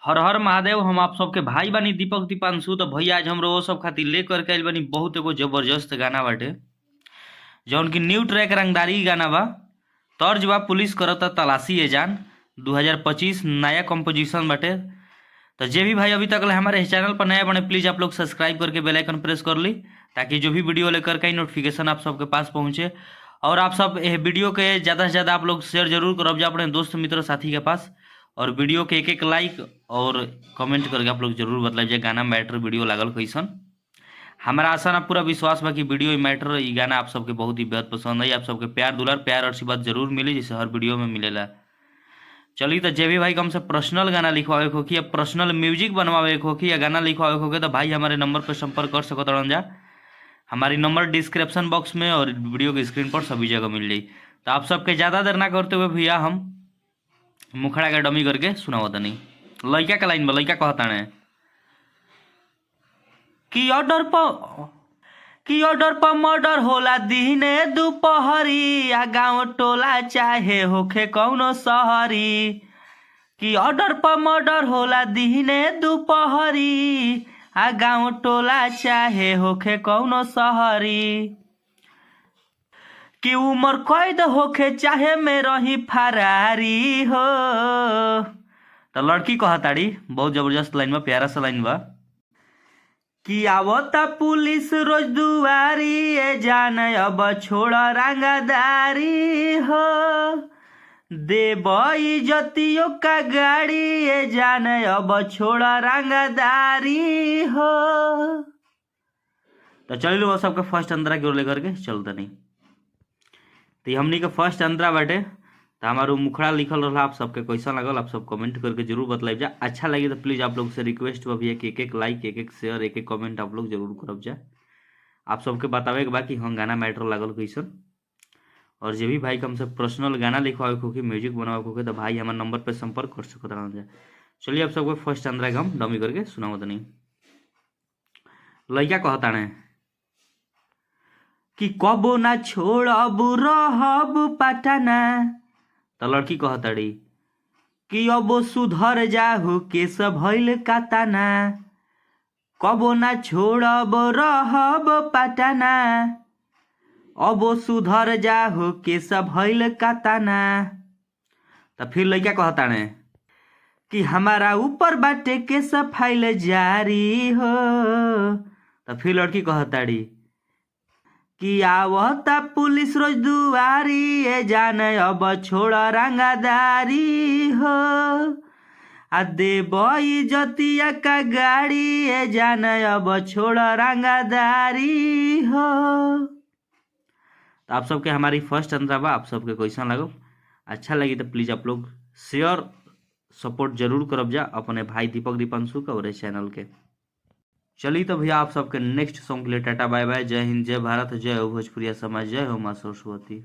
हर हर महादेव। हम आप सबके भाई बानी दीपक दीपांशु। तो भैया आज हम वो सब खातिर लेकर के आइल बानी बहुत एगो जबरदस्त गाना बाटे, जौन की न्यू ट्रैक रंगदारी गाना बा। तर्ज बा पुलिस करता तलाशी ए जान 2025 नया कंपोजिशन बाटे। तो जे भी भाई अभी तक हमारे चैनल पर नया बने प्लीज़ आप लोग सब्सक्राइब करके बेल आइकन प्रेस कर ली, ताकि जो भी वीडियो लेकर के नोटिफिकेशन आप सबके पास पहुँचे। और आप सब ये वीडियो के ज़्यादा से ज़्यादा आप लोग शेयर जरूर करब जा अपने दोस्त मित्र साथी के पास। और वीडियो के एक लाइक और कमेंट करके आप लोग जरूर बताइए जे गाना मैटर वीडियो लागल कैसन। हमारा आशा ना पूरा विश्वास बा कि वीडियो मैटर ये गाना आप सबके बहुत ही बेहद पसंद है। आप सबके प्यार दुलार प्यार और आशीर्वाद जरूर मिली, जैसे हर वीडियो में मिलेला। चलिए तो जे भी भाई हमसे पर्सनल गाना लिखवावे को कि या पर्सनल म्यूजिक बनवावे को कि या गाना लिखवावे को तो भाई हमारे नंबर पर संपर्क कर सकते रहन जा। हमारी नंबर डिस्क्रिप्शन बॉक्स में और वीडियो के स्क्रीन पर सभी जगह मिल जाई। तो आप सबके ज़्यादा देर ना करते हुए भैया हम मुखड़ा का डमी करके सुनावत नहीं। लड़का का लाइन में लड़का कहता है कि ऑर्डर पर मर्डर होला दिने दोपहरी, आ गाँव टोला चाहे होखे कौनो शहरी। कि ऑर्डर पर मर्डर होला दिने दोपहरी, आ गाँव टोला चाहे होखे कौनो शहरी। कि उम्र कैद होखे चाहे में रही फरारी हो। तो लड़की कहताड़ी बहुत जबरदस्त लाइन में, प्यारा सा लाइन बा कि आवता पुलिस रोज दुआरी, ए जान अब छोड़ रंगदारी हो। देव इज्जतियों का गाड़ी, ए जान अब छोड़ रंगदारी हो। तो चलिए वो सबके फर्स्ट अंतरा की ओर लेकर के चलते नहीं। तो हमनी के फर्स्ट अंतरा बाटे। तो हमारे मुखड़ा लिखल रहा आप सबके कैसा लगल आप सब कमेंट करके जरूर बतलाइब जा। अच्छा लगे तो प्लीज़ आप लोग से रिक्वेस्ट बा भैया कि एक लाइक एक शेयर एक कमेंट आप लोग जरूर करब जा। आप सबके बतावे के बा कि हाँ गाना मैटर लागल कैसन। और जो भी भाई के हमसे पर्सनल गाना लिखवावे को कि म्यूजिक बनावे को तो भाई हमारे नंबर पर संपर्क कर सकते रहन जा। चलिए आप सबको फर्स्ट अंतरा हम डमी करके सुनावत नहीं। लड़का कहता है कि कबो ना छोड़ब रहब पटना। तो लड़की कहताड़ी कि अब सुधर जाहु केस भइल काताना। कबो ना छोड़ब रहब पटना, अब सुधर जाहु केस भइल काताना। तो फिर लड़का कहताड़े कि हमारा ऊपर बाटे केस फाइल जारी हो। तो फिर लड़की कहताड़ी कि आवता पुलिस रोज दुआरी, ए जान अब छोड़ रंगदारी हो। आ देव इज्जतिया का गाड़ी, ए जान अब छोड़ रंगदारी हो। तो आप सबके हमारी फर्स्ट अंतरा बा आप सबके कैसा लगो। अच्छा लगी तो प्लीज़ आप लोग शेयर सपोर्ट जरूर करब जा अपने भाई दीपक दीपांशु का और चैनल के। चलिए तो भैया आप सबके नेक्स्ट सॉन्ग के लिए टाटा बाय बाय। जय हिंद जय भारत जय हो भोजपुरिया समाज जय हो माँ सरस्वती।